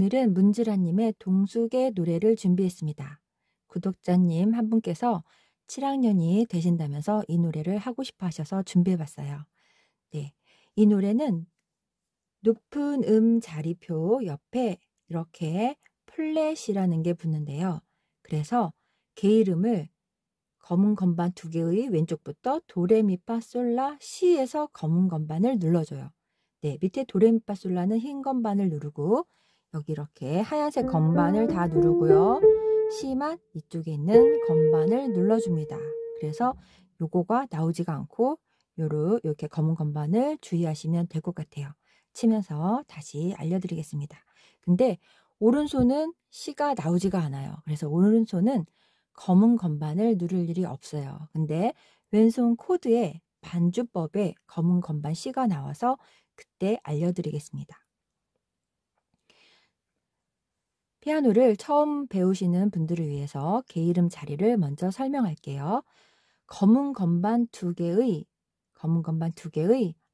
오늘은 문지라님의 동숙의 노래를 준비했습니다. 구독자님 한 분께서 7학년이 되신다면서 이 노래를 하고 싶어 하셔서 준비해봤어요. 네, 이 노래는 높은 자리표 옆에 이렇게 플랫이라는 게 붙는데요. 그래서 게이름을 검은 건반 2개의 왼쪽부터 도레미파솔라 시에서 검은 건반을 눌러줘요. 네, 밑에 도레미파솔라는 흰 건반을 누르고 여기 이렇게 하얀색 건반을 다 누르고요. 시만 이쪽에 있는 건반을 눌러줍니다. 그래서 요거가 나오지가 않고 이렇게 검은 건반을 주의하시면 될 것 같아요. 치면서 다시 알려드리겠습니다. 근데 오른손은 시가 나오지가 않아요. 그래서 오른손은 검은 건반을 누를 일이 없어요. 근데 왼손 코드에 반주법에 검은 건반 C가 나와서 그때 알려드리겠습니다. 피아노를 처음 배우시는 분들을 위해서 게이름 자리를 먼저 설명할게요. 검은 건반 2개의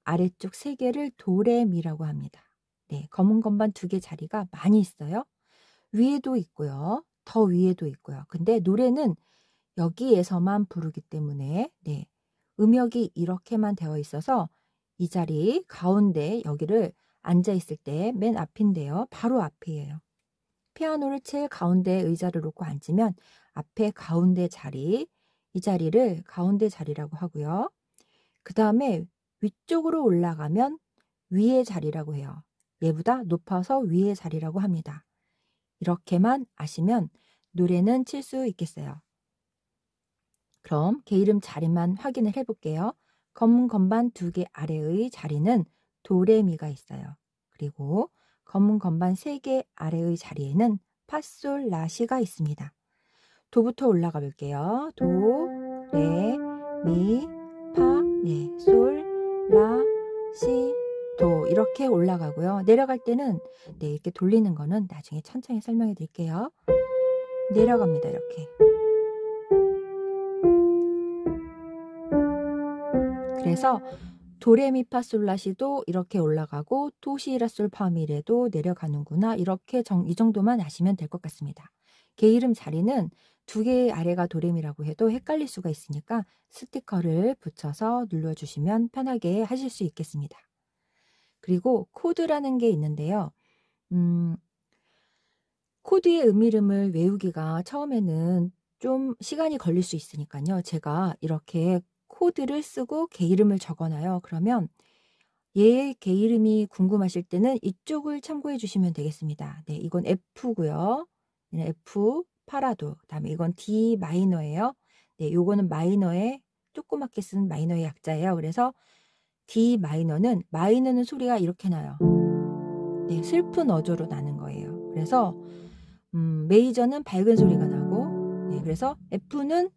아래쪽 3개를 도레미라고 합니다. 네, 검은 건반 2개 자리가 많이 있어요. 위에도 있고요. 더 위에도 있고요. 근데 노래는 여기에서만 부르기 때문에 네, 음역이 이렇게만 되어 있어서 이 자리 가운데 여기를 앉아 있을 때 맨 앞인데요. 바로 앞이에요. 피아노를 제일 가운데 의자를 놓고 앉으면 앞에 가운데 자리, 이 자리를 가운데 자리라고 하고요. 그 다음에 위쪽으로 올라가면 위의 자리라고 해요. 얘보다 높아서 위의 자리라고 합니다. 이렇게만 아시면 노래는 칠 수 있겠어요. 그럼 게이름 자리만 확인을 해볼게요. 검은 건반 2개 아래의 자리는 도레미가 있어요. 그리고 검은 건반 3개 아래의 자리에는 파솔 라시가 있습니다. 도부터 올라가 볼게요. 도, 레, 미, 파, 네, 솔, 라, 시, 도 이렇게 올라가고요. 내려갈 때는 네, 이렇게 돌리는 거는 나중에 천천히 설명해 드릴게요. 내려갑니다. 이렇게. 그래서 도레미파솔라시도 이렇게 올라가고 도시라솔파미레도 내려가는구나. 이렇게 이 정도만 아시면 될 것 같습니다. 게이름 자리는 2개의 아래가 도레미라고 해도 헷갈릴 수가 있으니까 스티커를 붙여서 눌러주시면 편하게 하실 수 있겠습니다. 그리고 코드라는 게 있는데요. 코드의 음이름을 외우기가 처음에는 좀 시간이 걸릴 수 있으니까요. 제가 이렇게 코드를 쓰고 게이름을 적어놔요. 그러면 얘의 게이름이 궁금하실 때는 이쪽을 참고해 주시면 되겠습니다. 네, 이건 F고요. F, 파라도. 그다음에 이건 D 마이너예요. 네, 요거는 마이너의 조그맣게 쓴 마이너의 약자예요. 그래서 D 마이너는 소리가 이렇게 나요. 네, 슬픈 어조로 나는 거예요. 그래서 메이저는 밝은 소리가 나고, 네, 그래서 F는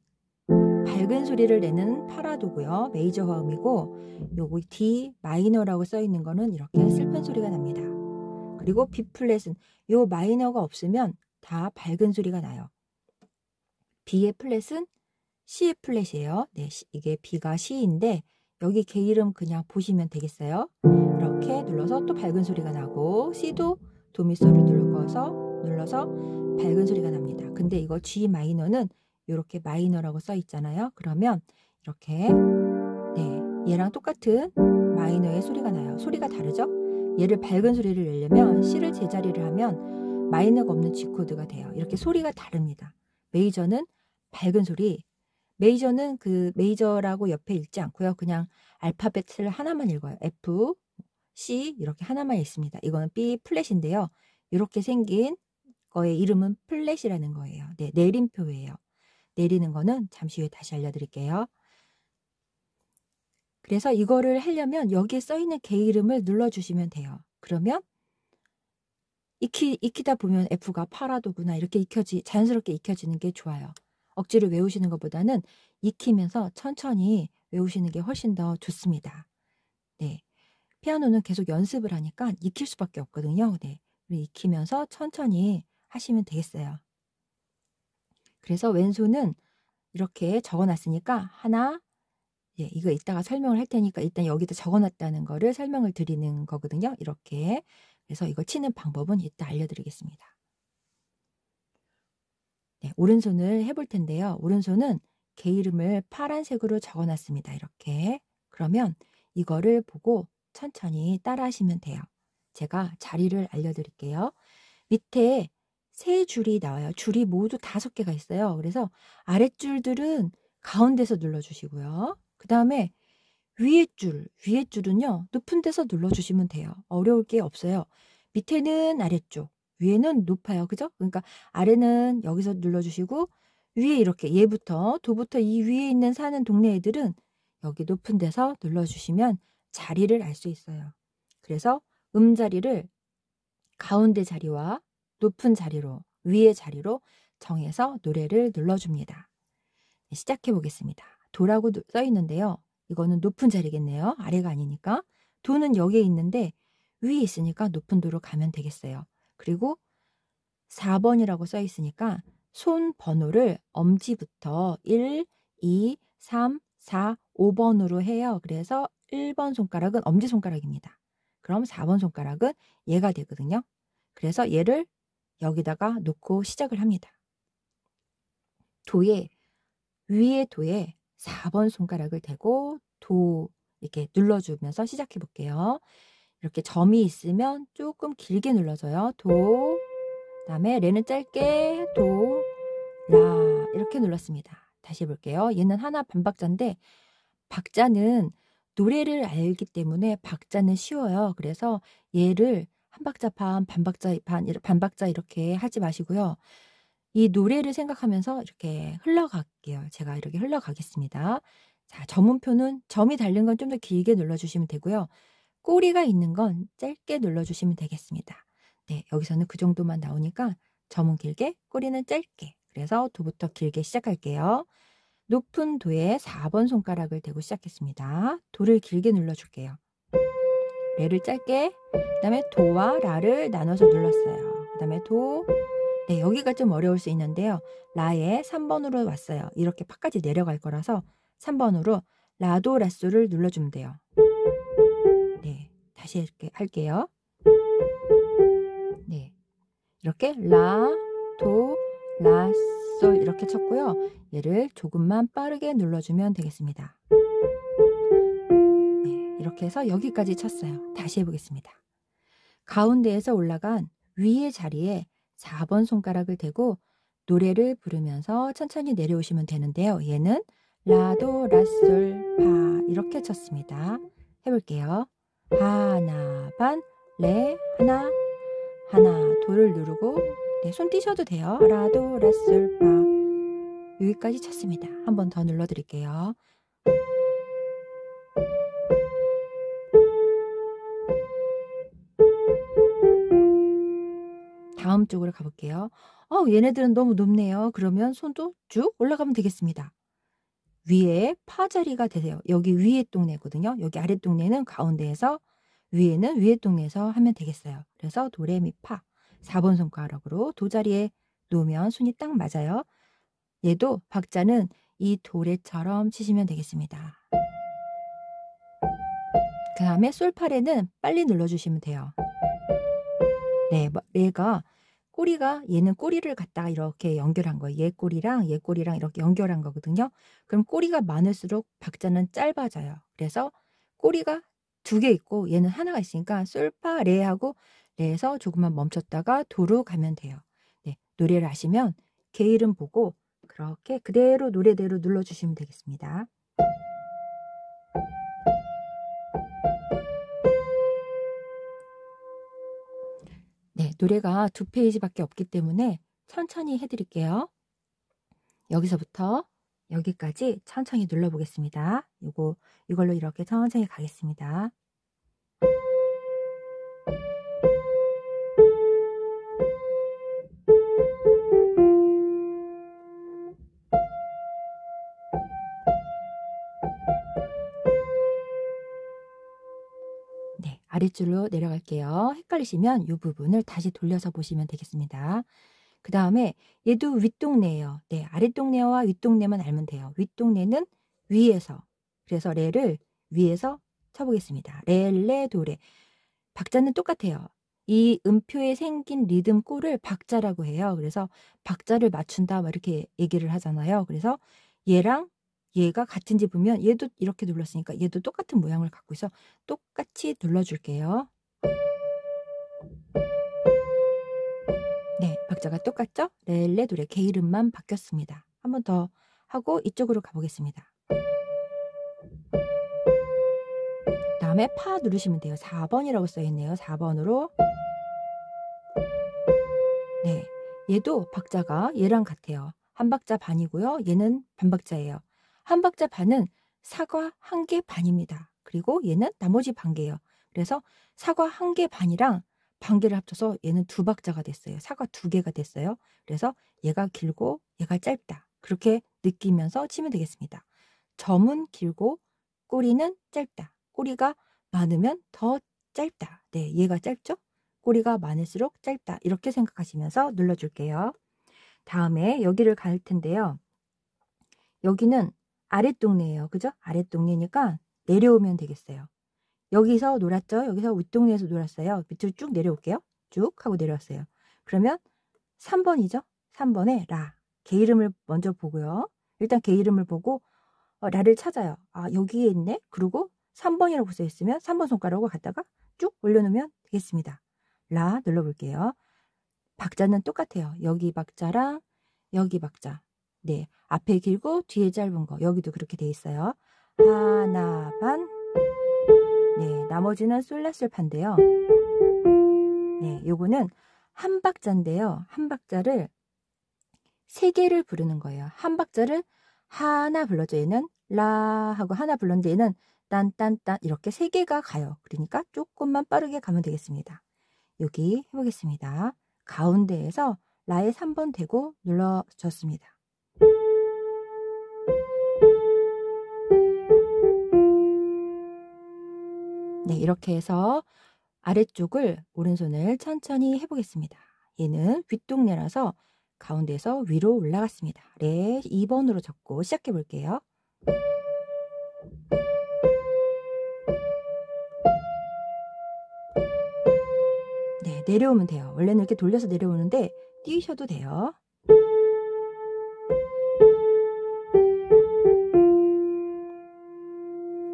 밝은 소리를 내는 파라도고요. 메이저 화음이고, 요거 D 마이너라고 써 있는 거는 이렇게 슬픈 소리가 납니다. 그리고 B 플랫은 요 마이너가 없으면 다 밝은 소리가 나요. B의 플랫은 C의 플랫이에요. 네, 이게 B가 C인데 여기 게이름 그냥 보시면 되겠어요. 이렇게 눌러서 또 밝은 소리가 나고, C도 도미솔을 눌러서 밝은 소리가 납니다. 근데 이거 G 마이너는 이렇게 마이너라고 써 있잖아요. 그러면 이렇게 네, 얘랑 똑같은 마이너의 소리가 나요. 소리가 다르죠? 얘를 밝은 소리를 내려면 C를 제자리를 하면 마이너가 없는 G 코드가 돼요. 이렇게 소리가 다릅니다. 메이저는 밝은 소리, 메이저는 그 메이저라고 옆에 읽지 않고요. 그냥 알파벳을 하나만 읽어요. F, C 이렇게 하나만 있습니다. 이거는 B 플랫인데요. 이렇게 생긴 거의 이름은 플랫이라는 거예요. 네, 내림표예요. 내리는 거는 잠시 후에 다시 알려드릴게요. 그래서 이거를 하려면 여기에 써있는 게이름을 눌러주시면 돼요. 그러면 익히다 보면 F가 파라도구나 이렇게 자연스럽게 익혀지는 게 좋아요. 억지로 외우시는 것보다는 익히면서 천천히 외우시는 게 훨씬 더 좋습니다. 네, 피아노는 계속 연습을 하니까 익힐 수밖에 없거든요. 네, 익히면서 천천히 하시면 되겠어요. 그래서 왼손은 이렇게 적어놨으니까 하나, 예, 이거 이따가 설명을 할 테니까 일단 여기다 적어놨다는 거를 설명을 드리는 거거든요. 이렇게. 그래서 이거 치는 방법은 이따 알려드리겠습니다. 네, 오른손을 해볼 텐데요. 오른손은 개 이름을 파란색으로 적어놨습니다. 이렇게. 그러면 이거를 보고 천천히 따라 하시면 돼요. 제가 자리를 알려드릴게요. 밑에 세 줄이 나와요. 줄이 모두 5개가 있어요. 그래서 아랫줄들은 가운데서 눌러주시고요. 그 다음에 위에 줄은요. 높은 데서 눌러주시면 돼요. 어려울 게 없어요. 밑에는 아래쪽, 위에는 높아요. 그죠? 그러니까 아래는 여기서 눌러주시고 위에 이렇게 얘부터 도부터 이 위에 있는 사는 동네 애들은 여기 높은 데서 눌러주시면 자리를 알 수 있어요. 그래서 음자리를 가운데 자리와 높은 자리로 위의 자리로 정해서 노래를 눌러줍니다. 시작해 보겠습니다. 도라고 써 있는데요. 이거는 높은 자리겠네요. 아래가 아니니까. 도는 여기에 있는데 위에 있으니까 높은 도로 가면 되겠어요. 그리고 4번이라고 써 있으니까 손 번호를 엄지부터 1, 2, 3, 4, 5번으로 해요. 그래서 1번 손가락은 엄지손가락입니다. 그럼 4번 손가락은 얘가 되거든요. 그래서 얘를 여기다가 놓고 시작을 합니다. 위에 도에 4번 손가락을 대고 도 이렇게 눌러주면서 시작해 볼게요. 이렇게 점이 있으면 조금 길게 눌러줘요. 도, 그다음에 레는 짧게 도, 라 이렇게 눌렀습니다. 다시 해볼게요. 얘는 하나 반박자인데 박자는 노래를 알기 때문에 박자는 쉬워요. 그래서 얘를 한 박자 반, 반박자 이렇게 하지 마시고요. 이 노래를 생각하면서 이렇게 흘러갈게요. 제가 이렇게 흘러가겠습니다. 자, 점음표는 점이 달린 건 좀 더 길게 눌러주시면 되고요. 꼬리가 있는 건 짧게 눌러주시면 되겠습니다. 네, 여기서는 그 정도만 나오니까 점은 길게, 꼬리는 짧게. 그래서 도부터 길게 시작할게요. 높은 도에 4번 손가락을 대고 시작했습니다. 도를 길게 눌러줄게요. 레를 짧게, 그 다음에 도와 라를 나눠서 눌렀어요. 그 다음에 도, 네, 여기가 좀 어려울 수 있는데요. 라에 3번으로 왔어요. 이렇게 파까지 내려갈 거라서 3번으로 라도 라솔을 눌러주면 돼요. 네, 다시 이렇게 할게요. 네, 이렇게 라, 도, 라, 솔 이렇게 쳤고요. 얘를 조금만 빠르게 눌러주면 되겠습니다. 네, 이렇게 해서 여기까지 쳤어요. 다시 해보겠습니다. 가운데에서 올라간 위의 자리에 4번 손가락을 대고 노래를 부르면서 천천히 내려오시면 되는데요. 얘는 라도 라솔 파 이렇게 쳤습니다. 해볼게요. 하나 반 레 하나 도를 누르고 네, 손 띄셔도 돼요. 라도 라솔 파 여기까지 쳤습니다. 한 번 더 눌러드릴게요. 다음 쪽으로 가볼게요. 얘네들은 너무 높네요. 그러면 손도 쭉 올라가면 되겠습니다. 위에 파 자리가 되세요. 여기 위에 동네거든요. 여기 아래 동네는 가운데에서 위에는 위에 동네에서 하면 되겠어요. 그래서 도레미파 4번 손가락으로 도 자리에 놓으면 손이 딱 맞아요. 얘도 박자는 이 도레처럼 치시면 되겠습니다. 그 다음에 솔파레는 빨리 눌러주시면 돼요. 네, 얘가 꼬리가 얘는 꼬리를 갖다가 이렇게 연결한 거예요. 얘 꼬리랑 이렇게 연결한 거거든요. 그럼 꼬리가 많을수록 박자는 짧아져요. 그래서 꼬리가 2개 있고 얘는 하나가 있으니까 솔파 레하고 레에서 조금만 멈췄다가 도로 가면 돼요. 네, 노래를 하시면 개 이름 보고 그렇게 그대로 노래대로 눌러주시면 되겠습니다. 네, 노래가 2페이지밖에 없기 때문에 천천히 해드릴게요. 여기서부터 여기까지 천천히 눌러보겠습니다. 이걸로 이렇게 천천히 가겠습니다. 네, 아랫줄로 내려갈게요. 헷갈리시면 이 부분을 다시 돌려서 보시면 되겠습니다. 그 다음에 얘도 윗동네예요. 네, 아랫동네와 윗동네만 알면 돼요. 윗동네는 위에서, 그래서 레를 위에서 쳐보겠습니다. 레, 도레. 박자는 똑같아요. 이 음표에 생긴 리듬 꼴을 박자라고 해요. 그래서 박자를 맞춘다 막 이렇게 얘기를 하잖아요. 그래서 얘랑 얘가 같은 집으면 얘도 이렇게 눌렀으니까 얘도 똑같은 모양을 갖고 있어. 똑같이 눌러줄게요. 네, 박자가 똑같죠? 렐레 도레 개 이름만 바뀌었습니다. 한 번 더 하고 이쪽으로 가보겠습니다. 다음에 파 누르시면 돼요. 4번이라고 써있네요. 4번으로. 네, 얘도 박자가 얘랑 같아요. 한 박자 반이고요. 얘는 반박자예요. 한 박자 반은 사과 한 개 반입니다. 그리고 얘는 나머지 반 개예요. 그래서 사과 한 개 반이랑 반 개를 합쳐서 얘는 두 박자가 됐어요. 사과 두 개가 됐어요. 그래서 얘가 길고 얘가 짧다. 그렇게 느끼면서 치면 되겠습니다. 점은 길고 꼬리는 짧다. 꼬리가 많으면 더 짧다. 네, 얘가 짧죠? 꼬리가 많을수록 짧다. 이렇게 생각하시면서 눌러줄게요. 다음에 여기를 갈 텐데요. 여기는 아랫동네예요. 그죠? 아랫동네니까 내려오면 되겠어요. 여기서 놀았죠? 여기서 윗동네에서 놀았어요. 밑으로 쭉 내려올게요. 쭉 하고 내려왔어요. 그러면 3번이죠? 3번에 라. 개 이름을 먼저 보고요. 일단 개 이름을 보고 라를 찾아요. 아, 여기에 있네? 그리고 3번이라고 써 있으면 3번 손가락으로 갖다가 쭉 올려놓으면 되겠습니다. 라 눌러볼게요. 박자는 똑같아요. 여기 박자랑 여기 박자. 네, 앞에 길고 뒤에 짧은 거. 여기도 그렇게 돼 있어요. 하나 반. 네, 나머지는 솔라솔파인데요. 네, 요거는 한 박자인데요. 한 박자를 세 개를 부르는 거예요. 한 박자를 하나 불러줘. 얘는 라 하고 하나 불렀는데 얘는 딴딴딴 이렇게 세 개가 가요. 그러니까 조금만 빠르게 가면 되겠습니다. 여기 해보겠습니다. 가운데에서 라에 3번 대고 눌러줬습니다. 네, 이렇게 해서 아래쪽을 오른손을 천천히 해보겠습니다. 얘는 윗동네라서 가운데에서 위로 올라갔습니다. 레 2번으로 적고 시작해 볼게요. 네, 내려오면 돼요. 원래는 이렇게 돌려서 내려오는데 띄우셔도 돼요.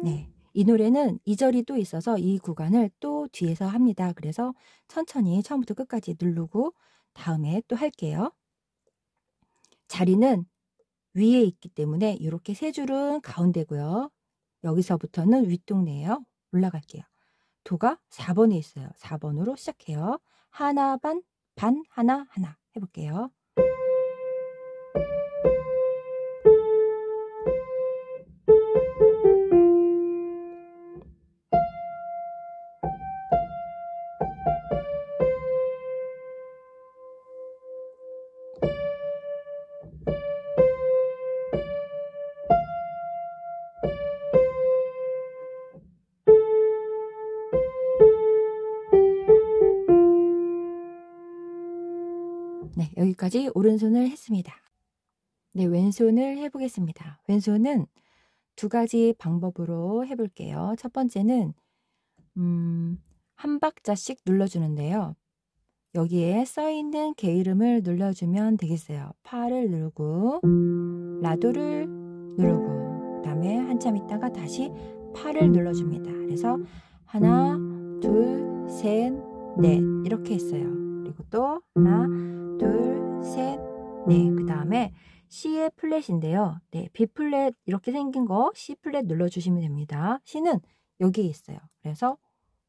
네, 이 노래는 2절이 또 있어서 이 구간을 또 뒤에서 합니다. 그래서 천천히 처음부터 끝까지 누르고 다음에 또 할게요. 자리는 위에 있기 때문에 이렇게 세 줄은 가운데고요. 여기서부터는 윗동네예요. 올라갈게요. 도가 4번에 있어요. 4번으로 시작해요. 하나 반, 반, 하나, 하나 해볼게요. 네, 여기까지 오른손을 했습니다. 네, 왼손을 해보겠습니다. 왼손은 두 가지 방법으로 해볼게요. 첫 번째는 한 박자씩 눌러주는데요. 여기에 써있는 개 이름을 눌러주면 되겠어요. 파를 누르고 라도를 누르고 그 다음에 한참 있다가 다시 파를 눌러줍니다. 그래서 하나, 둘, 셋, 넷 이렇게 했어요. 그리고 또 하나, 둘, 셋, 넷. 그 다음에 C의 플랫인데요. 네, B 플랫 이렇게 생긴 거 C 플랫 눌러주시면 됩니다. C는 여기에 있어요. 그래서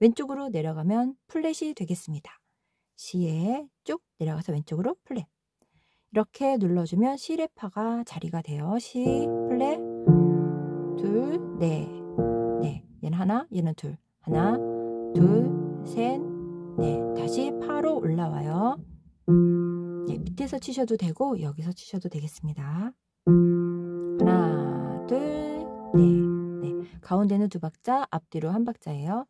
왼쪽으로 내려가면 플랫이 되겠습니다. C에 쭉 내려가서 왼쪽으로 플랫. 이렇게 눌러주면 C레파가 자리가 돼요. C 플랫 둘, 넷. 네, 얘는 하나, 얘는 둘. 하나, 둘, 셋, 넷. 다시 파로 올라와요. 네, 밑에서 치셔도 되고 여기서 치셔도 되겠습니다. 하나, 둘, 넷. 네, 가운데는 두 박자, 앞뒤로 한 박자예요.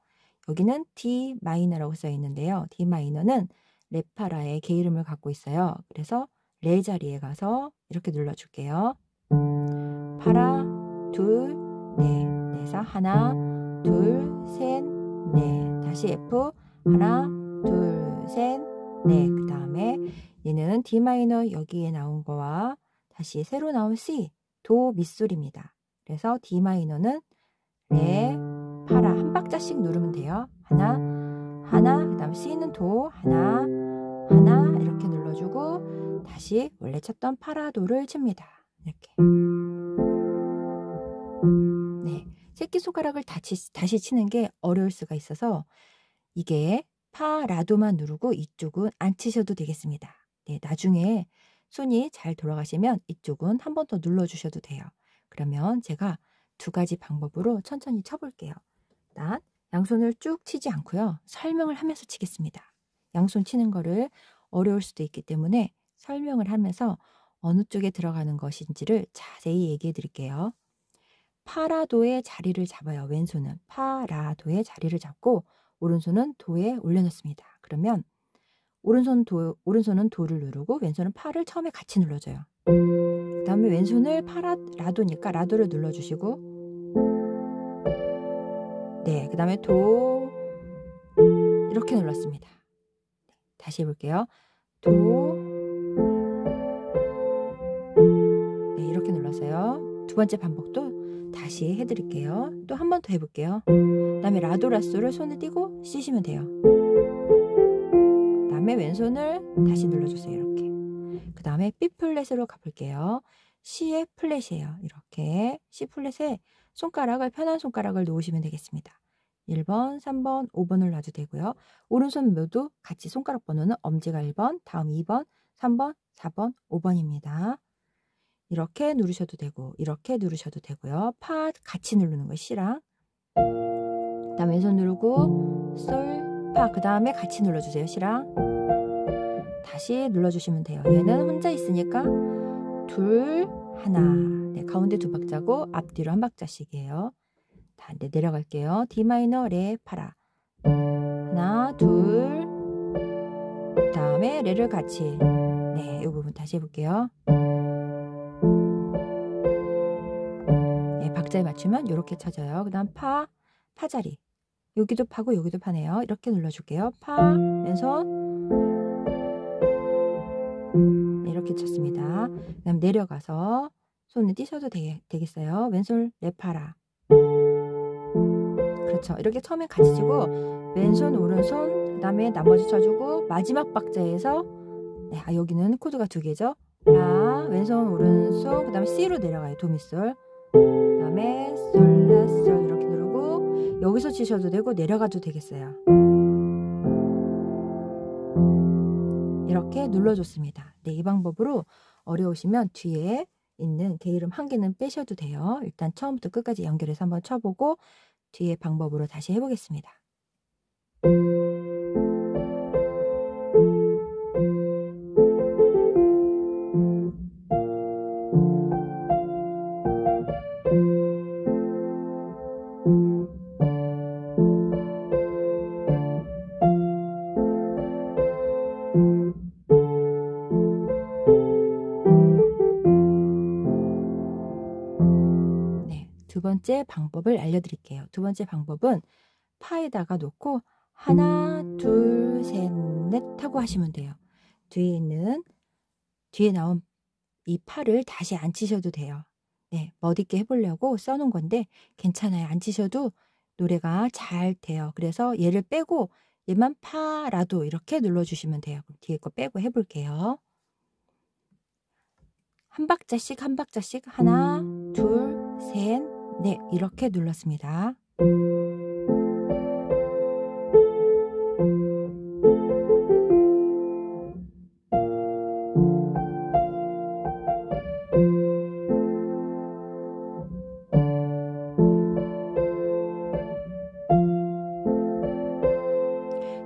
여기는 D 마이너라고 써 있는데요. D 마이너는 레파라의 개 이름을 갖고 있어요. 그래서 레 자리에 가서 이렇게 눌러줄게요. 파라, 둘, 넷. 그래서 하나, 둘, 셋, 넷. 다시 F, 하나, 둘, 셋, 넷. 그 다음에 얘는 D 마이너 여기에 나온 거와 다시 새로 나온 C, 도 밑소리입니다. 그래서 D 마이너는 레, 파라 한 박자씩 누르면 돼요. 하나, 하나, 그 다음 C는 도, 하나, 하나 이렇게 눌러주고 다시 원래 쳤던 파라도를 칩니다. 이렇게. 네, 새끼손가락을 다시 치는 게 어려울 수가 있어서 이게 파라도만 누르고 이쪽은 안 치셔도 되겠습니다. 네, 나중에 손이 잘 돌아가시면 이쪽은 한 번 더 눌러주셔도 돼요. 그러면 제가 두 가지 방법으로 천천히 쳐볼게요. 일단 양손을 쭉 치지 않고요. 설명을 하면서 치겠습니다. 양손 치는 거를 어려울 수도 있기 때문에 설명을 하면서 어느 쪽에 들어가는 것인지를 자세히 얘기해 드릴게요. 파라도의 자리를 잡아요. 왼손은 파라도의 자리를 잡고 오른손은 도에 올려놓습니다. 그러면 오른손은 도를 누르고 왼손은 파를 처음에 같이 눌러줘요. 그 다음에 왼손을 라도니까 라도를 눌러주시고 네, 그 다음에 도 이렇게 눌렀습니다. 다시 해볼게요. 도 네, 이렇게 눌렀어요. 두 번째 반복도 다시 해드릴게요. 또 한 번 더 해볼게요. 그 다음에 라도 라소를 손을 띄고 C시면 돼요. 그 다음에 왼손을 다시 눌러주세요. 이렇게. 그 다음에 B 플랫으로 가볼게요. C의 플랫이에요. 이렇게 C 플랫에 편한 손가락을 놓으시면 되겠습니다. 1번, 3번, 5번을 놔도 되고요. 오른손 모두 같이 손가락 번호는 엄지가 1번, 다음 2번, 3번, 4번, 5번입니다. 이렇게 누르셔도 되고 이렇게 누르셔도 되고요. 파 같이 누르는 거예요. C랑. 그 다음 왼손 누르고 솔, 파 그 다음에 같이 눌러주세요. C랑. 다시 눌러주시면 돼요. 얘는 혼자 있으니까 둘, 하나. 네, 가운데 두 박자고 앞뒤로 한 박자씩이에요. 다 네, 내려갈게요. D 마이너, 레, 파라. 하나, 둘. 그 다음에 레를 같이. 네, 이 부분 다시 해볼게요. 네, 박자에 맞추면 이렇게 찾아요. 그 다음 파 자리. 여기도 파고 여기도 파네요. 이렇게 눌러줄게요. 파, 왼손. 네, 이렇게 쳤습니다. 그 다음 내려가서 손을 띄셔도 되겠어요. 왼손 레, 파라. 그렇죠. 이렇게 처음에 같이 치고 왼손, 오른손, 그 다음에 나머지 쳐주고 마지막 박자에서 네, 여기는 코드가 두 개죠. 라, 왼손, 오른손, 그 다음에 C로 내려가요. 도미솔. 그 다음에 솔, 라, 솔 이렇게 누르고 여기서 치셔도 되고 내려가도 되겠어요. 이렇게 눌러줬습니다. 네, 이 방법으로 어려우시면 뒤에 있는 게으름 한 개는 빼셔도 돼요. 일단 처음부터 끝까지 연결해서 한번 쳐보고 뒤에 방법으로 다시 해보겠습니다. 두 번째 방법을 알려드릴게요. 두 번째 방법은 파에다가 놓고 하나, 둘, 셋, 넷 하고 하시면 돼요. 뒤에 나온 이 파를 다시 안 치셔도 돼요. 네, 멋있게 해보려고 써놓은 건데 괜찮아요. 안 치셔도 노래가 잘 돼요. 그래서 얘를 빼고 얘만 파라도 이렇게 눌러주시면 돼요. 그럼 뒤에 거 빼고 해볼게요. 한 박자씩 한 박자씩 하나, 둘, 셋, 넷 이렇게 눌렀습니다.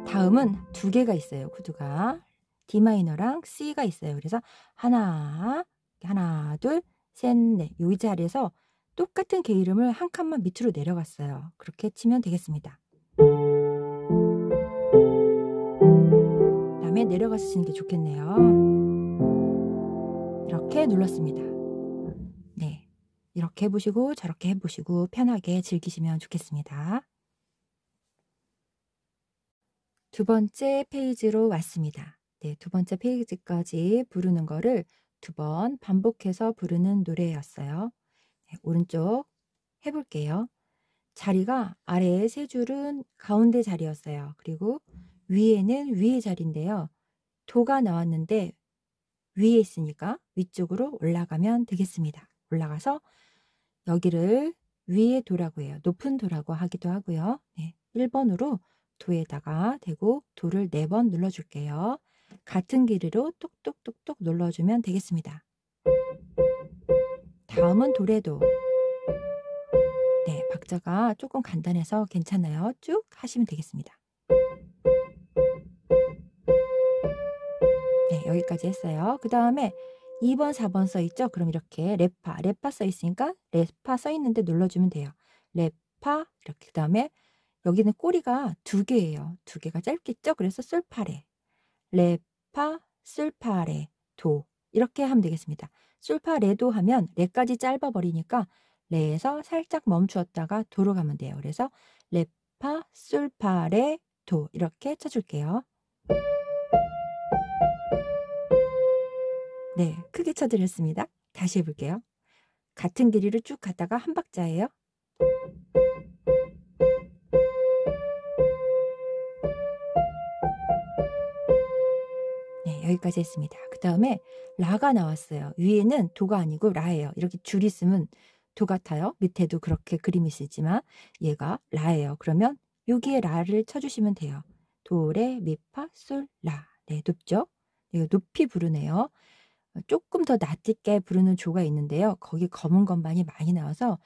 다음은 두 개가 있어요. 코드가 D 마이너랑 C가 있어요. 그래서 하나, 둘, 셋, 넷 이 자리에서 똑같은 개 이름을 한 칸만 밑으로 내려갔어요. 그렇게 치면 되겠습니다. 그다음에 내려가서 치는 게 좋겠네요. 이렇게 눌렀습니다. 네, 이렇게 해보시고 저렇게 해보시고 편하게 즐기시면 좋겠습니다. 두 번째 페이지로 왔습니다. 네, 두 번째 페이지까지 부르는 거를 두 번 반복해서 부르는 노래였어요. 네, 오른쪽 해볼게요. 자리가 아래에 세 줄은 가운데 자리였어요. 그리고 위에는 위에 자리인데요. 도가 나왔는데 위에 있으니까 위쪽으로 올라가면 되겠습니다. 올라가서 여기를 위에 도라고 해요. 높은 도라고 하기도 하고요. 네, 1번으로 도에다가 대고 도를 4번 눌러줄게요. 같은 길이로 똑똑똑똑 눌러주면 되겠습니다. 다음은 도레도. 네, 박자가 조금 간단해서 괜찮아요. 쭉 하시면 되겠습니다. 네, 여기까지 했어요. 그 다음에 2번, 4번 써있죠? 그럼 이렇게 레파 써있으니까 레파 써있는데 눌러주면 돼요. 레파, 이렇게. 그 다음에 여기는 꼬리가 2개예요. 2개가 짧겠죠? 그래서 솔파레. 레파, 솔파레, 도. 이렇게 하면 되겠습니다. 솔파레도 하면 레까지 짧아버리니까 레에서 살짝 멈추었다가 도로 가면 돼요. 그래서 레파, 솔파레, 도. 이렇게 쳐줄게요. 네, 크게 쳐드렸습니다. 다시 해볼게요. 같은 길이를 쭉 가다가 한 박자예요. 네, 여기까지 했습니다. 그 다음에 라가 나왔어요. 위에는 도가 아니고 라예요. 이렇게 줄 있으면 도 같아요. 밑에도 그렇게 그림이 있지만 얘가 라예요. 그러면 여기에 라를 쳐주시면 돼요. 도, 레, 미, 파, 솔, 라. 네, 높죠? 이거 높이 부르네요. 조금 더 낮게 부르는 조가 있는데요. 거기 검은 건반이 많이 나와서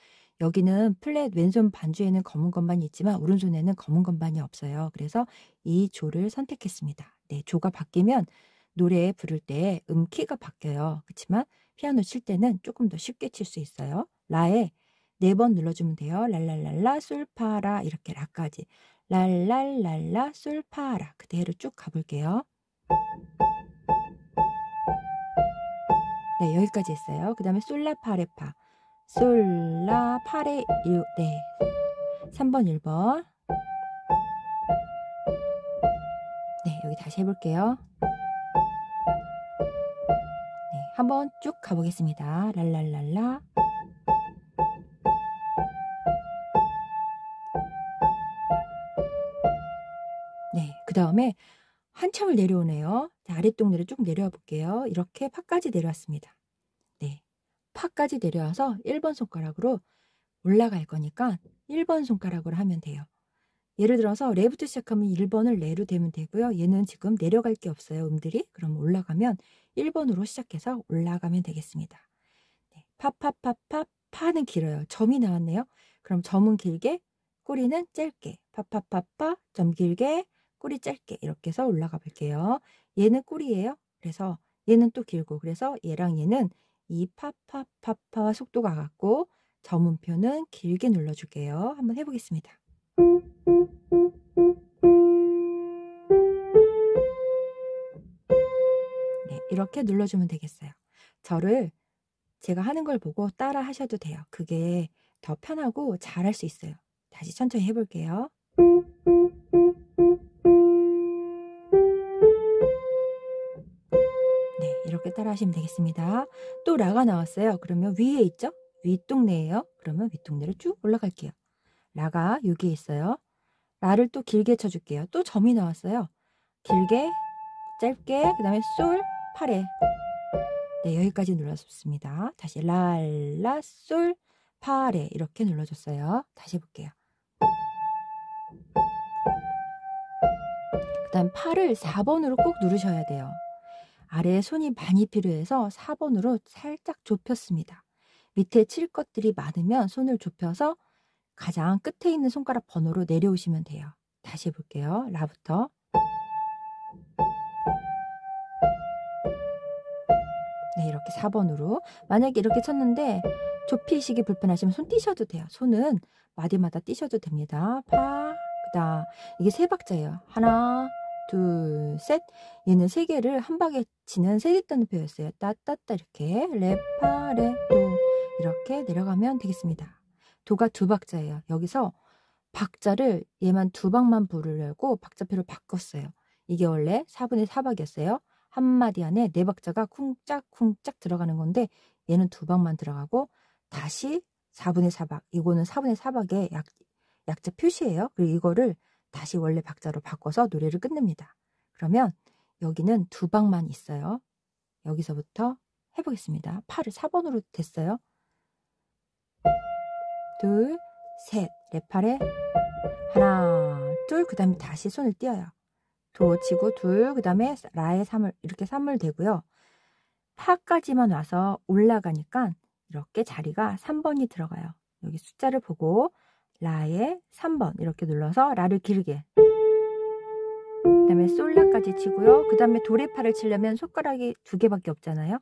여기는 플랫 왼손 반주에는 검은 건반이 있지만 오른손에는 검은 건반이 없어요. 그래서 이 조를 선택했습니다. 네, 조가 바뀌면 노래 부를 때 키가 바뀌어요. 그렇지만 피아노 칠 때는 조금 더 쉽게 칠 수 있어요. 라에 4번 눌러주면 돼요. 랄랄랄라 솔파라 이렇게 라까지. 랄랄랄라 솔파라 그대로 쭉 가볼게요. 네, 여기까지 했어요. 그 다음에 솔라파레파. 솔라파레, 네. 3번, 1번. 네, 여기 다시 해볼게요. 네, 한번 쭉 가보겠습니다. 랄랄랄라. 네, 그 다음에 한참을 내려오네요. 자, 아랫동네를 쭉 내려와 볼게요. 이렇게 파까지 내려왔습니다. 네, 파까지 내려와서 1번 손가락으로 올라갈 거니까 1번 손가락으로 하면 돼요. 예를 들어서 레부터 시작하면 1번을 레로 대면 되고요. 얘는 지금 내려갈 게 없어요. 음들이. 그럼 올라가면 1번으로 시작해서 올라가면 되겠습니다. 네, 파파파파 파는 길어요. 점이 나왔네요. 그럼 점은 길게 꼬리는 짧게 파파파파 점 길게 꼬리 짧게 이렇게 해서 올라가 볼게요. 얘는 꼬리예요. 그래서 얘는 또 길고 그래서 얘랑 얘는 이 파파파파와 속도가 같고 점음표는 길게 눌러줄게요. 한번 해보겠습니다. 네, 이렇게 눌러주면 되겠어요. 저를 제가 하는 걸 보고 따라 하셔도 돼요. 그게 더 편하고 잘할 수 있어요. 다시 천천히 해볼게요. 네, 이렇게 따라 하시면 되겠습니다. 또 라가 나왔어요. 그러면 위에 있죠? 윗동네예요. 그러면 윗동네를 쭉 올라갈게요. 라가 여기에 있어요. 라를 또 길게 쳐줄게요. 또 점이 나왔어요. 길게, 짧게, 그 다음에 솔, 파레. 네, 여기까지 눌러줬습니다. 다시 랄라, 솔, 파레 이렇게 눌러줬어요. 다시 해볼게요. 그 다음 파를 4번으로 꼭 누르셔야 돼요. 아래에 손이 많이 필요해서 4번으로 살짝 좁혔습니다. 밑에 칠 것들이 많으면 손을 좁혀서 가장 끝에 있는 손가락 번호로 내려오시면 돼요. 다시 해볼게요. 라부터. 네, 이렇게 4번으로. 만약에 이렇게 쳤는데 좁히시기 불편하시면 손 띄셔도 돼요. 손은 마디마다 띄셔도 됩니다. 파, 그다음 이게 3박자예요. 하나, 둘, 셋. 얘는 3개를 한 박에 치는 세기따는표였어요. 따따따 이렇게 레, 파, 레, 도 이렇게 내려가면 되겠습니다. 도가 2박자예요. 여기서 박자를 얘만 2박만 부르려고 박자표를 바꿨어요. 이게 원래 4분의 4박이었어요. 한 마디 안에 4박자가 쿵짝쿵짝 들어가는 건데 얘는 2박만 들어가고 다시 4분의 4박. 이거는 4분의 4박의 약자 표시예요. 그리고 이거를 다시 원래 박자로 바꿔서 노래를 끝냅니다. 그러면 여기는 2박만 있어요. 여기서부터 해보겠습니다. 팔을 4번으로 됐어요. 둘, 셋. 랩팔에 하나, 둘. 그 다음에 다시 손을 띄어요. 도 치고 둘. 그 다음에 라에 3을 이렇게 3을 대고요. 파까지만 와서 올라가니까 이렇게 자리가 3번이 들어가요. 여기 숫자를 보고 라에 3번 이렇게 눌러서 라를 길게. 그 다음에 솔라까지 치고요. 그 다음에 도레파를 치려면 손가락이 2개밖에 없잖아요.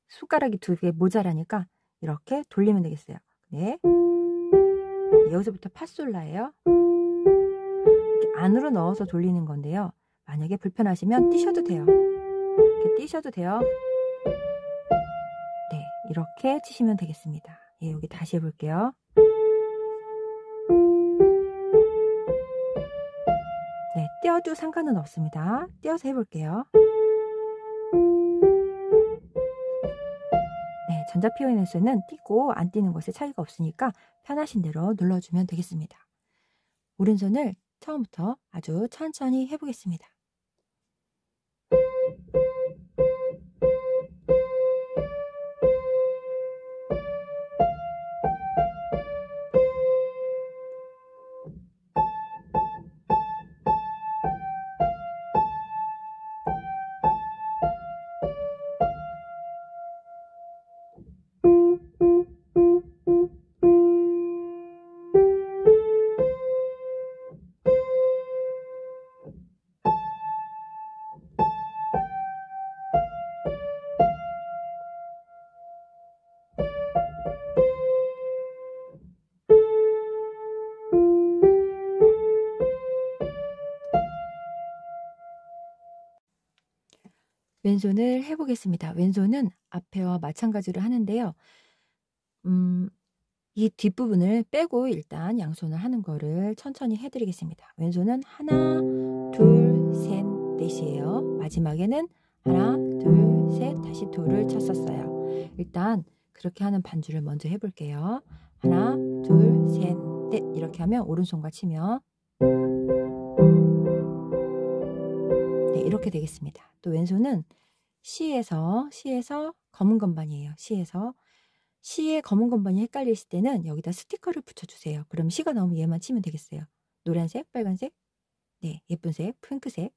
손가락이 2개 모자라니까 이렇게 돌리면 되겠어요. 네. 여기서부터 파솔라예요. 이렇게 안으로 넣어서 돌리는 건데요. 만약에 불편하시면 띄셔도 돼요. 이렇게 띄셔도 돼요. 네, 이렇게 치시면 되겠습니다. 예, 여기 다시 해볼게요. 네, 띄어도 상관은 없습니다. 띄어서 해볼게요. 네, 전자피아노에서는 띄고 안 띄는 것에 차이가 없으니까 편하신 대로 눌러주면 되겠습니다. 오른손을 처음부터 아주 천천히 해보겠습니다. 왼손을 해보겠습니다. 왼손은 앞에와 마찬가지로 하는데요. 이 뒷부분을 빼고 일단 양손을 하는 거를 천천히 해드리겠습니다. 왼손은 하나, 둘, 셋, 넷이에요. 마지막에는 하나, 둘, 셋, 다시 도를 쳤었어요. 일단 그렇게 하는 반주를 먼저 해볼게요. 하나, 둘, 셋, 넷 이렇게 하면 오른손과 치면 네, 이렇게 되겠습니다. 또 왼손은 C에서 검은 건반이에요. C에 검은 건반이 헷갈리실 때는 여기다 스티커를 붙여주세요. 그럼 C가 나오면 얘만 치면 되겠어요. 노란색, 빨간색, 네, 예쁜 색, 핑크색,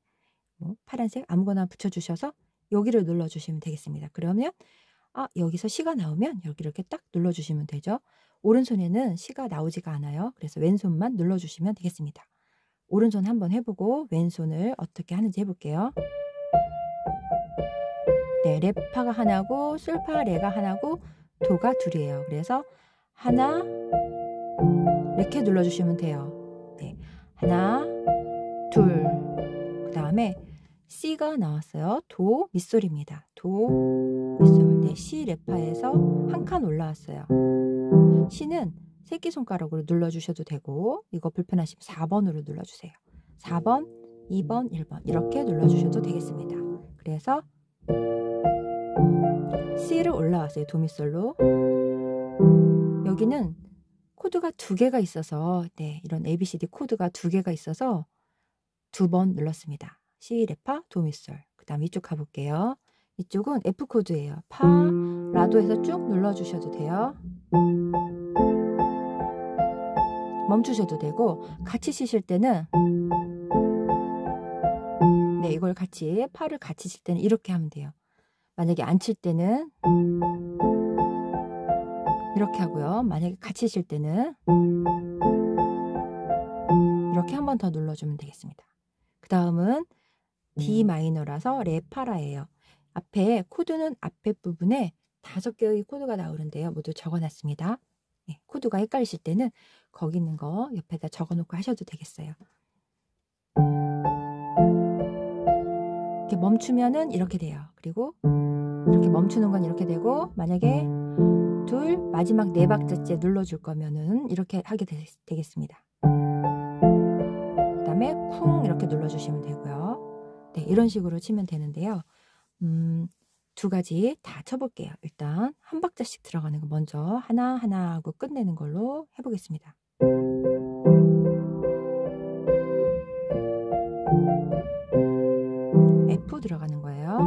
뭐 파란색 아무거나 붙여주셔서 여기를 눌러주시면 되겠습니다. 그러면 여기서 C가 나오면 여기 이렇게 딱 눌러주시면 되죠. 오른손에는 C가 나오지가 않아요. 그래서 왼손만 눌러주시면 되겠습니다. 오른손 한번 해보고 왼손을 어떻게 하는지 해볼게요. 네, 레파가 하나고 솔파 레가 하나고 도가 둘이에요. 그래서 하나 이렇게 눌러주시면 돼요. 네, 하나 둘 그 다음에 C가 나왔어요. 도 밑솔입니다. 도 밑솔. 네, C 레파에서 한 칸 올라왔어요. C는 새끼손가락으로 눌러주셔도 되고 이거 불편하시면 4번으로 눌러주세요. 4번, 2번, 1번 이렇게 눌러주셔도 되겠습니다. 그래서 C를 올라왔어요. 도미솔로. 여기는 코드가 2개가 있어서 네, 이런 ABCD 코드가 2개가 있어서 2번 눌렀습니다. C, 레파, 도미솔. 그 다음 이쪽 가볼게요. 이쪽은 F 코드예요. 파, 라도에서 쭉 눌러주셔도 돼요. 멈추셔도 되고 같이 치실 때는 네, 이걸 같이 파를 같이 칠 때는 이렇게 하면 돼요. 만약에 안 칠 때는 이렇게 하고요. 만약에 같이 칠 때는 이렇게 한 번 더 눌러주면 되겠습니다. 그 다음은 D 마이너라서 레파라예요. 앞에 코드는 앞에 부분에 5개의 코드가 나오는데요. 모두 적어놨습니다. 네, 코드가 헷갈리실 때는 거기 있는 거 옆에다 적어놓고 하셔도 되겠어요. 이렇게 멈추면은 이렇게 돼요. 그리고 이렇게 멈추는 건 이렇게 되고 만약에 마지막 4박자째 눌러줄 거면은 이렇게 하게 되겠습니다. 다음에 쿵 이렇게 눌러주시면 되고요. 네, 이런 식으로 치면 되는데요. 두 가지 다 쳐볼게요. 일단 한 박자씩 들어가는 거 먼저 하나하나 하고 끝내는 걸로 해보겠습니다. F 들어가는 거예요.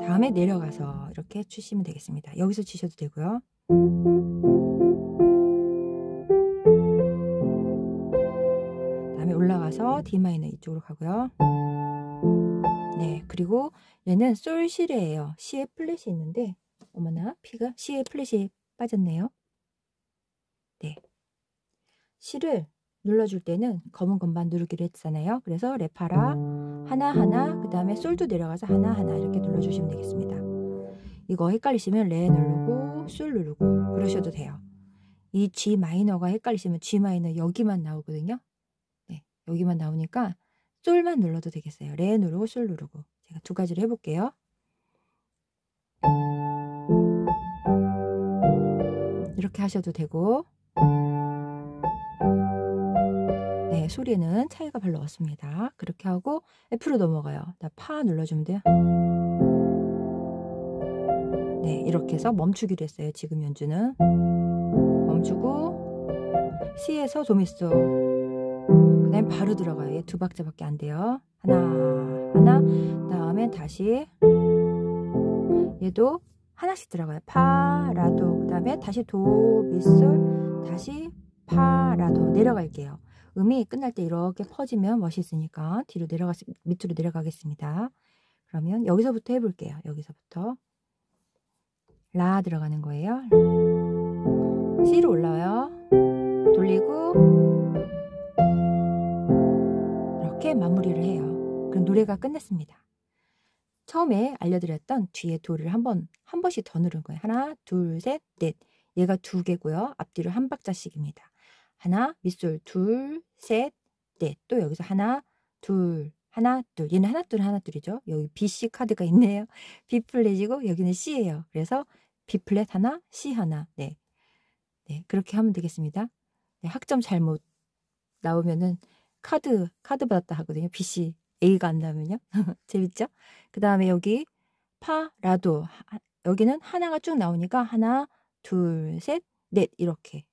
다음에 내려가서 이렇게 치시면 되겠습니다. 여기서 치셔도 되고요. 다음에 올라가서 D마이너 이쪽으로 가고요. 네, 그리고 얘는 솔시레예요. C에 플랫이 있는데 어머나 P가 C에 플랫이 빠졌네요. 네, C를 눌러줄 때는 검은 건반 누르기로 했잖아요. 그래서 레파라 하나하나 그 다음에 솔도 내려가서 하나하나 이렇게 눌러주시면 되겠습니다. 이거 헷갈리시면 레 누르고 솔 누르고 그러셔도 돼요. 이 G 마이너가 헷갈리시면 G 마이너 여기만 나오거든요. 네, 여기만 나오니까 솔만 눌러도 되겠어요. 레 누르고 솔 누르고. 제가 두 가지를 해볼게요. 이렇게 하셔도 되고, 네, 소리는 차이가 별로 없습니다. 그렇게 하고 F로 넘어가요. 파 눌러주면 돼요. 네, 이렇게 해서 멈추기로 했어요. 지금 연주는 멈추고 C에서 도미소, 그 다음에 바로 들어가요. 얘 두 박자밖에 안 돼요. 하나 하나, 다음에 다시 얘도 하나씩 들어가요. 파 라도, 그 다음에 다시 도 미솔, 다시 파 라도 내려갈게요. 음이 끝날 때 이렇게 퍼지면 멋있으니까 뒤로 밑으로 내려가겠습니다. 그러면 여기서부터 해볼게요. 여기서부터 라 들어가는 거예요. C로 올라와요. 돌리고 이렇게 마무리를 해요. 그럼 노래가 끝났습니다. 처음에 알려드렸던 뒤에 도를 한 번씩 더 누른 거예요. 하나, 둘, 셋, 넷. 얘가 두 개고요. 앞뒤로 한 박자씩입니다. 하나, 밑솔, 둘, 셋, 넷. 또 여기서 하나, 둘, 하나, 둘. 얘는 하나, 둘, 하나, 둘이죠. 여기 B, C 카드가 있네요. B 플랫이고 여기는 C예요. 그래서 B 플랫 하나, C 하나. 네, 네, 그렇게 하면 되겠습니다. 네, 학점 잘못 나오면은 카드 받았다 하거든요. B, C. A가 안 나오면요. 재밌죠? 그 다음에 여기 파, 라도. 여기는 하나가 쭉 나오니까 하나, 둘, 셋, 넷 이렇게.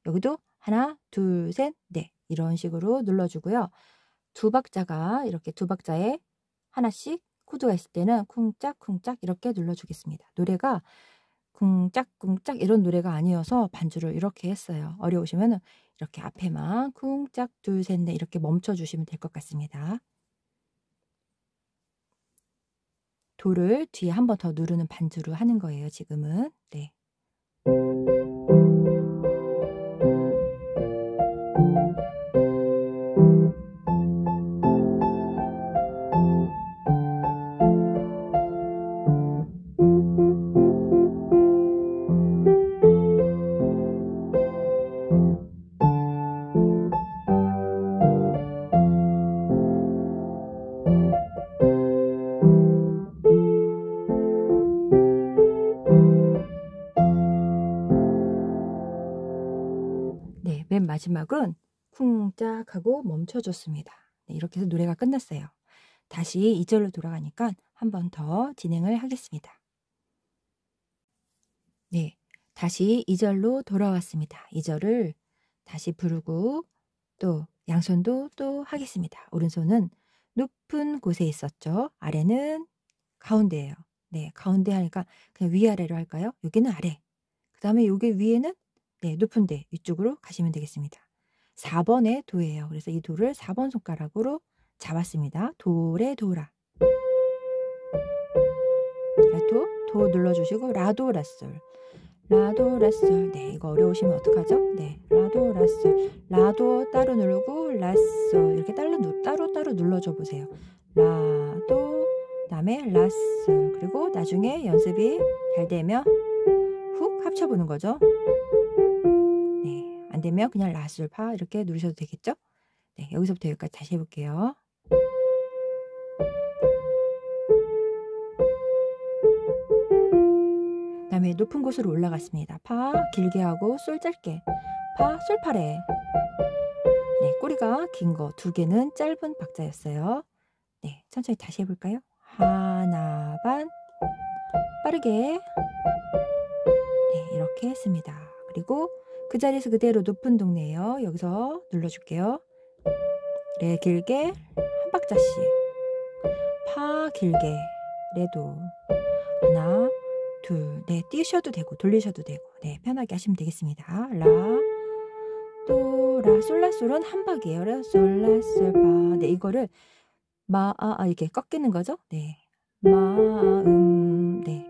여기도 하나, 둘, 셋, 넷 이런 식으로 눌러주고요. 두 박자가 이렇게 두 박자에 하나씩 코드가 있을 때는 쿵짝쿵짝 이렇게 눌러주겠습니다. 노래가 쿵짝쿵짝 이런 노래가 아니어서 반주를 이렇게 했어요. 어려우시면 이렇게 앞에만 쿵짝 둘, 셋, 넷 이렇게 멈춰주시면 될 것 같습니다. 도를 뒤에 한 번 더 누르는 반주로 하는 거예요. 지금은. 네. 네, 맨 마지막은 쿵짝 하고 멈춰줬습니다. 네, 이렇게 해서 노래가 끝났어요. 다시 2절로 돌아가니까 한 번 더 진행을 하겠습니다. 네, 다시 2절로 돌아왔습니다. 2절을 다시 부르고 또 양손도 또 하겠습니다. 오른손은 높은 곳에 있었죠. 아래는 가운데예요. 네, 가운데 하니까 그냥 위아래로 할까요? 여기는 아래. 그 다음에 여기 위에는 네, 높은 데 이쪽으로 가시면 되겠습니다. 4번의 도예요. 그래서 이 도를 4번 손가락으로 잡았습니다. 도레 도라. 도 눌러주시고 라도 라솔. 라도 라솔. 네, 이거 어려우시면 어떡하죠? 네, 라도 라솔. 라도 따로 누르고 라솔 이렇게 따로 눌러줘 보세요. 라도 그다음에 라솔. 그리고 나중에 연습이 잘 되면 훅 합쳐보는 거죠. 네, 안 되면 그냥 라솔 파 이렇게 누르셔도 되겠죠? 네, 여기서부터 여기까지 다시 해볼게요. 그다음에 높은 곳으로 올라갔습니다. 파 길게 하고 솔 짧게. 파, 솔파레. 네, 꼬리가 긴 거 2개는 짧은 박자였어요. 네, 천천히 다시 해볼까요? 하나 반, 빠르게. 네, 이렇게 했습니다. 그리고 그 자리에서 그대로 높은 동네예요. 여기서 눌러줄게요. 레 길게 한 박자씩, 파 길게, 레도 하나, 둘, 네, 띄우셔도 되고 돌리셔도 되고, 네, 편하게 하시면 되겠습니다. 라, 도, 라, 솔, 라, 솔은 한 박이에요. 라, 솔, 라, 솔, 파. 네, 이거를 이렇게 꺾이는 거죠. 네, 마음. 네,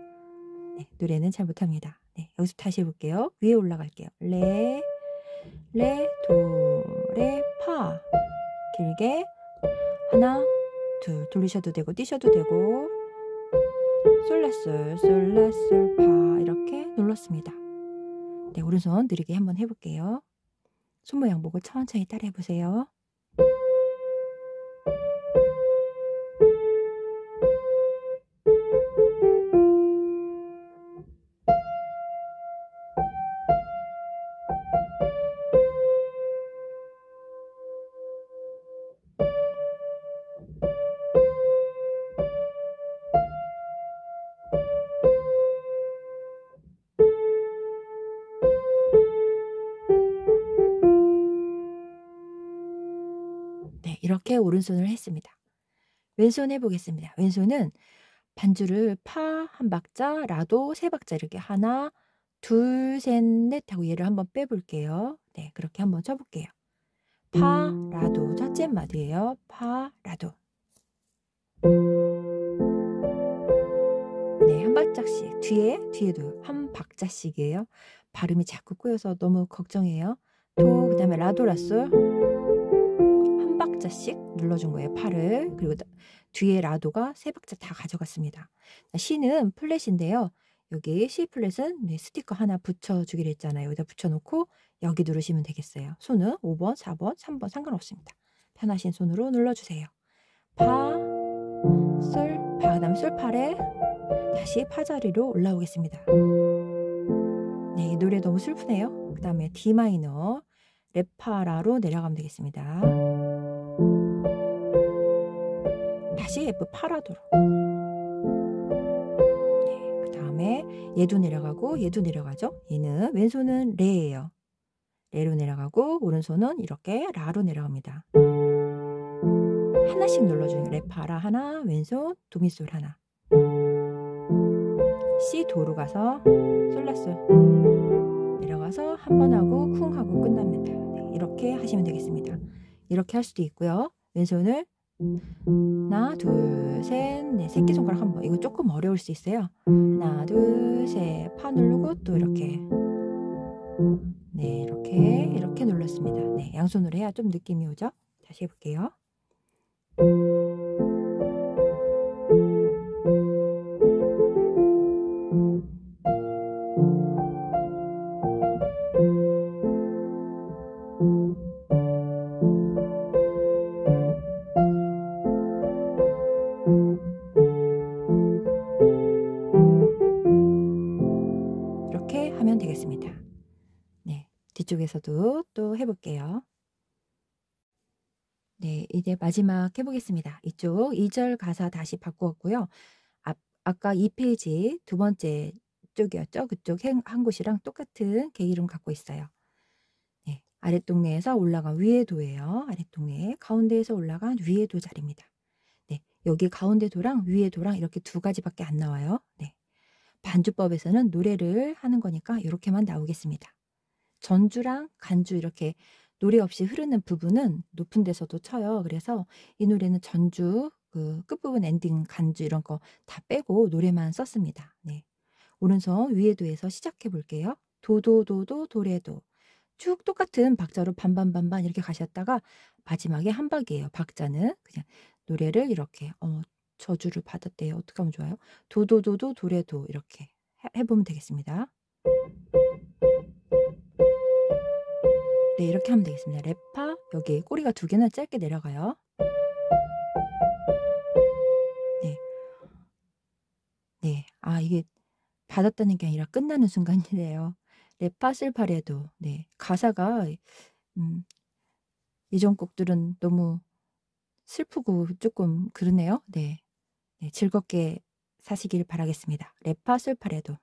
네, 노래는 잘 못합니다. 네, 여기서 다시 해볼게요. 위에 올라갈게요. 레, 도, 레, 파. 길게 하나, 둘, 돌리셔도 되고 띄셔도 되고, 솔라솔, 솔라솔, 파. 이렇게 눌렀습니다. 네, 오른손 느리게 한번 해볼게요. 손 모양 보고 천천히 따라 해보세요. 네, 이렇게 오른손을 했습니다. 왼손 해보겠습니다. 왼손은 반주를 파 한 박자, 라도 3박자 이렇게 하나, 둘, 셋, 넷 하고 얘를 한번 빼볼게요. 네, 그렇게 한번 쳐볼게요. 파, 라도 첫째 마디예요. 파, 라도. 네, 한 박자씩. 뒤에도 한 박자씩이에요. 발음이 자꾸 꼬여서 너무 걱정이에요. 도, 그 다음에 라도, 라솔 한 박자씩 눌러준 거예요. 파를. 그리고 뒤에 라도가 3박자 다 가져갔습니다. C는 플랫인데요. 여기 C 플랫은 네, 스티커 하나 붙여주기로 했잖아요. 여기다 붙여놓고 여기 누르시면 되겠어요. 손은 5번, 4번, 3번 상관없습니다. 편하신 손으로 눌러주세요. 파, 솔, 파, 그 다음에 솔파레. 다시 파 자리로 올라오겠습니다. 네, 이 노래 너무 슬프네요. 그 다음에 D 마이너, 레파라로 내려가면 되겠습니다. 다시 F 파라도로. 네, 그 다음에 얘도 내려가고 얘도 내려가죠. 얘는 왼손은 레예요. 레로 내려가고 오른손은 이렇게 라로 내려갑니다. 하나씩 눌러주는 레파라 하나, 왼손 도미솔 하나. C 도로 가서 솔라솔 내려가서 한 번 하고 쿵 하고 끝납니다. 네, 이렇게 하시면 되겠습니다. 이렇게 할 수도 있고요. 왼손을 하나, 둘, 셋, 넷, 새끼손가락 한 번. 이거 조금 어려울 수 있어요. 하나, 둘, 셋, 파 누르고 또 이렇게. 네, 이렇게 눌렀습니다. 네, 양손으로 해야 좀 느낌이 오죠? 다시 해볼게요. 이렇게 하면 되겠습니다. 네, 뒤쪽에서도 또 해볼게요. 네, 이제 마지막 해보겠습니다. 이쪽 2절 가사 다시 바꾸었고요. 아까 2페이지 두 번째 쪽이었죠. 그쪽 한 곳이랑 똑같은 개 이름 갖고 있어요. 네, 아랫동네에서 올라간 위에 도예요. 아랫동네 가운데에서 올라간 위에 도 자리입니다. 네, 여기 가운데 도랑 위에 도랑 이렇게 2가지밖에 안 나와요. 네, 반주법에서는 노래를 하는 거니까 이렇게만 나오겠습니다. 전주랑 간주 이렇게 노래 없이 흐르는 부분은 높은 데서도 쳐요. 그래서 이 노래는 전주 그 끝부분 엔딩 간주 이런 거 다 빼고 노래만 썼습니다. 네, 오른손 위에 도에서 시작해 볼게요. 도도도도 도레도 쭉 똑같은 박자로 반반반반 이렇게 가셨다가 마지막에 한 박이에요. 박자는 그냥 노래를 이렇게 저주를 받았대요. 어떻게 하면 좋아요? 도도도도 도레도 이렇게 해보면 되겠습니다. 네, 이렇게 하면 되겠습니다. 레파 여기 꼬리가 2개는 짧게 내려가요. 네, 네, 이게 받았다는 게 아니라 끝나는 순간이래요. 레파슬파레도. 네. 가사가 예전 곡들은 너무 슬프고 조금 그러네요. 네. 네, 즐겁게 사시길 바라겠습니다. 레파솔파레도.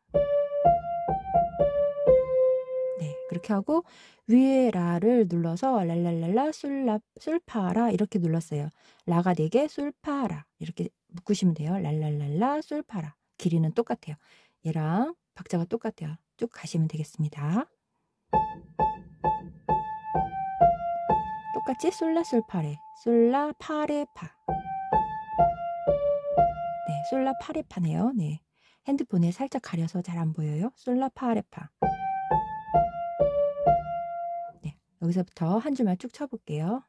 네, 그렇게 하고 위에 라를 눌러서 랄랄랄라 솔라 솔파라 이렇게 눌렀어요. 라가 4개, 솔파라 이렇게 묶으시면 돼요. 랄랄랄라 솔파라. 길이는 똑같아요. 얘랑 박자가 똑같아요. 쭉 가시면 되겠습니다. 똑같이 솔라 솔파레, 솔라 파레파. 네, 솔라 파레파네요. 네, 핸드폰에 살짝 가려서 잘 안 보여요. 솔라 파레파. 네, 여기서부터 한 줄만 쭉 쳐볼게요.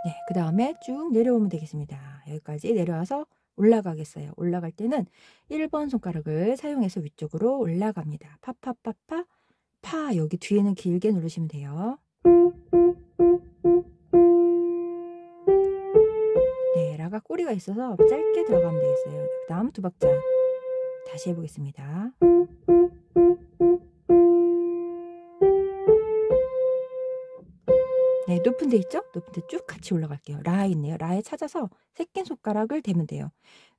네, 그 다음에 쭉 내려오면 되겠습니다. 여기까지 내려와서 올라가겠어요. 올라갈 때는 1번 손가락을 사용해서 위쪽으로 올라갑니다. 파파파파 파. 여기 뒤에는 길게 누르시면 돼요. 네, 라가 꼬리가 있어서 짧게 들어가면 되겠어요. 그 다음 2박자 다시 해보겠습니다. 네, 높은 데 있죠? 높은 데 쭉 같이 올라갈게요. 라 있네요. 라에 찾아서 새끼손가락을 대면 돼요.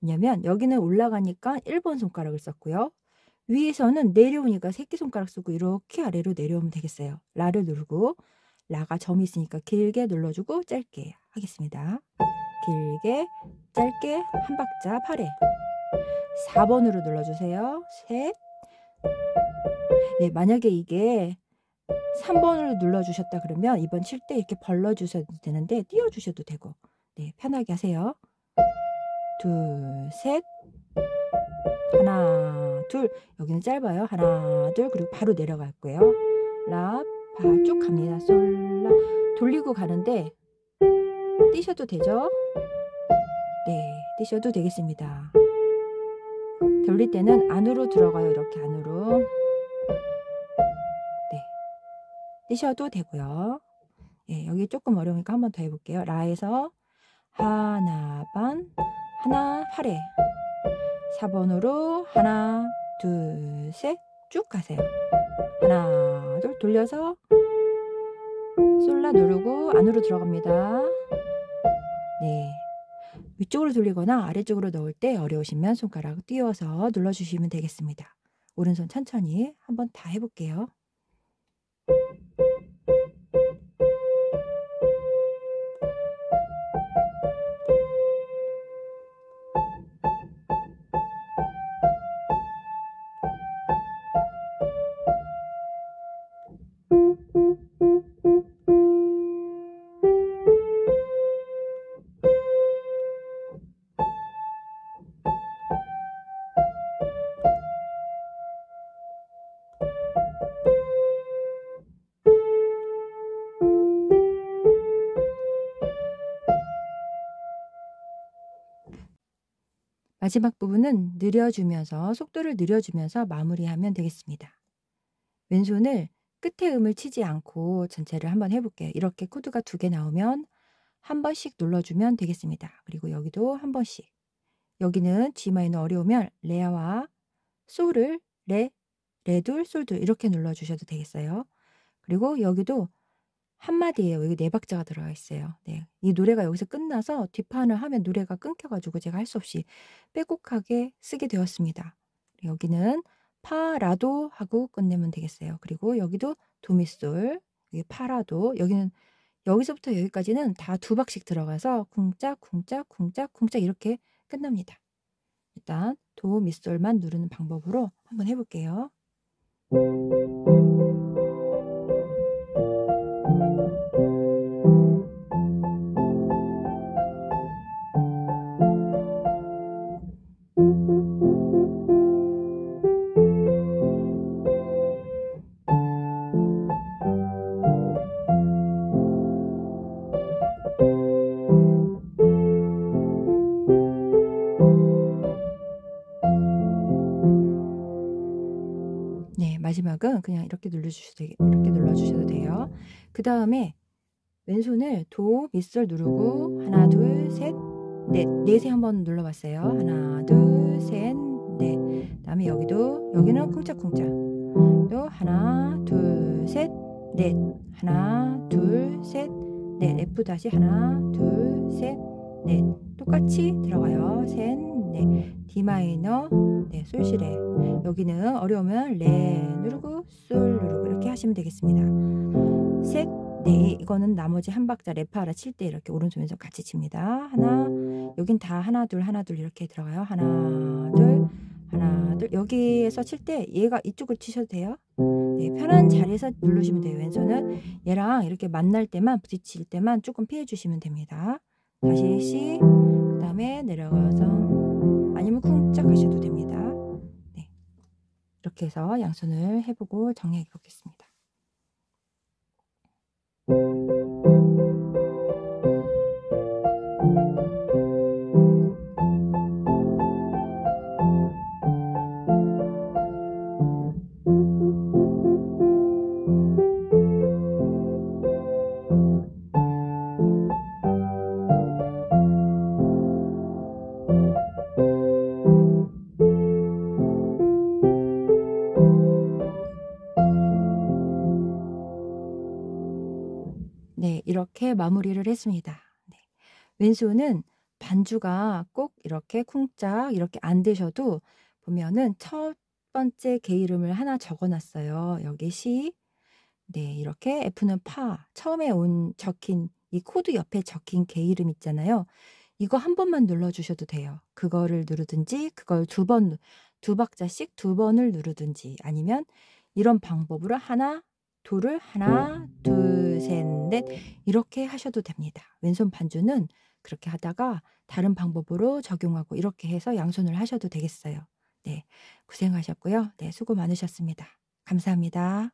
왜냐면 여기는 올라가니까 1번 손가락을 썼고요. 위에서는 내려오니까 새끼손가락 쓰고 이렇게 아래로 내려오면 되겠어요. 라를 누르고 라가 점이 있으니까 길게 눌러주고 짧게 하겠습니다. 길게 짧게 한 박자 8회 4번으로 눌러주세요. 셋. 네, 만약에 이게 3번으로 눌러주셨다 그러면 2번 칠 때 이렇게 벌러주셔도 되는데 띄워주셔도 되고, 네, 편하게 하세요. 둘, 셋. 하나, 둘. 여기는 짧아요. 하나, 둘. 그리고 바로 내려갈 거예요. 라, 파 쭉 갑니다. 솔, 라. 돌리고 가는데 띄셔도 되죠? 네, 띄셔도 되겠습니다. 돌릴 때는 안으로 들어가요. 이렇게 안으로. 네, 띄셔도 되고요. 네, 여기 조금 어려우니까 한 번 더 해볼게요. 라에서 하나 반, 하나 8회 4번으로 하나, 둘, 셋 쭉 가세요. 하나, 둘 돌려서 솔라 누르고 안으로 들어갑니다. 네, 위쪽으로 돌리거나 아래쪽으로 넣을 때 어려우시면 손가락 띄워서 눌러주시면 되겠습니다. 오른손 천천히 한번 다 해볼게요. 마지막 부분은 느려주면서 속도를 느려주면서 마무리하면 되겠습니다. 왼손을 끝에 음을 치지 않고 전체를 한번 해볼게요. 이렇게 코드가 2개 나오면 한 번씩 눌러주면 되겠습니다. 그리고 여기도 한 번씩. 여기는 G 마이너 어려우면 레와 솔을 레둘, 솔둘 이렇게 눌러주셔도 되겠어요. 그리고 여기도 한마디예요. 여기 4박자가 들어가 있어요. 네, 이 노래가 여기서 끝나서 뒷판을 하면 노래가 끊겨가지고 제가 할 수 없이 빼곡하게 쓰게 되었습니다. 여기는 파라도 하고 끝내면 되겠어요. 그리고 여기도 도미솔, 여기 파라도, 여기는 여기서부터 여기까지는 다 2박씩 들어가서 쿵짝 쿵짝 쿵짝 쿵짝 이렇게 끝납니다. 일단 도, 미솔만 누르는 방법으로 한번 해볼게요. 마지막은 그냥 이렇게 눌러주셔도 돼요. 그 다음에 왼손을 도, 밑솔 누르고 하나, 둘, 셋, 넷. 넷에 한번 눌러봤어요. 하나, 둘, 셋, 넷. 그 다음에 여기는 쿵짝쿵짝. 또 하나, 둘, 셋, 넷. 하나, 둘, 셋, 넷. F 다시 하나, 둘, 셋, 넷. 똑같이 들어가요. 셋, 넷. D 마이너, 네, 솔시레. 여기는 어려우면 레 누르고 솔 누르고 이렇게 하시면 되겠습니다. 셋, 네, 이거는 나머지 한 박자 레파라 칠 때 이렇게 오른손 왼손 같이 칩니다. 하나, 여긴 다 하나 둘 이렇게 들어가요. 하나 둘 하나 둘. 여기에서 칠 때 얘가 이쪽을 치셔도 돼요. 네, 편한 자리에서 누르시면 돼요. 왼손은 얘랑 이렇게 만날 때만, 부딪힐 때만 조금 피해 주시면 됩니다. 다시 C, 그 다음에 내려가서 아니면 쿵짝 하셔도 됩니다. 네, 이렇게 해서 양손을 해보고 정리해 보겠습니다. 네, 이렇게 마무리를 했습니다. 네. 왼손은 반주가 꼭 이렇게 쿵짝 이렇게 안 되셔도 보면은 첫 번째 개 이름을 하나 적어놨어요. 여기 C, 네, 이렇게 F는 파, 처음에 적힌 이 코드 옆에 적힌 개 이름 있잖아요. 이거 한 번만 눌러주셔도 돼요. 그거를 누르든지 그걸 두 박자씩 두 번을 누르든지 아니면 이런 방법으로 하나, 둘을 하나, 둘, 셋, 넷 이렇게 하셔도 됩니다. 왼손 반주는 그렇게 하다가 다른 방법으로 적용하고 이렇게 해서 양손을 하셔도 되겠어요. 네, 고생하셨고요. 네, 수고 많으셨습니다. 감사합니다.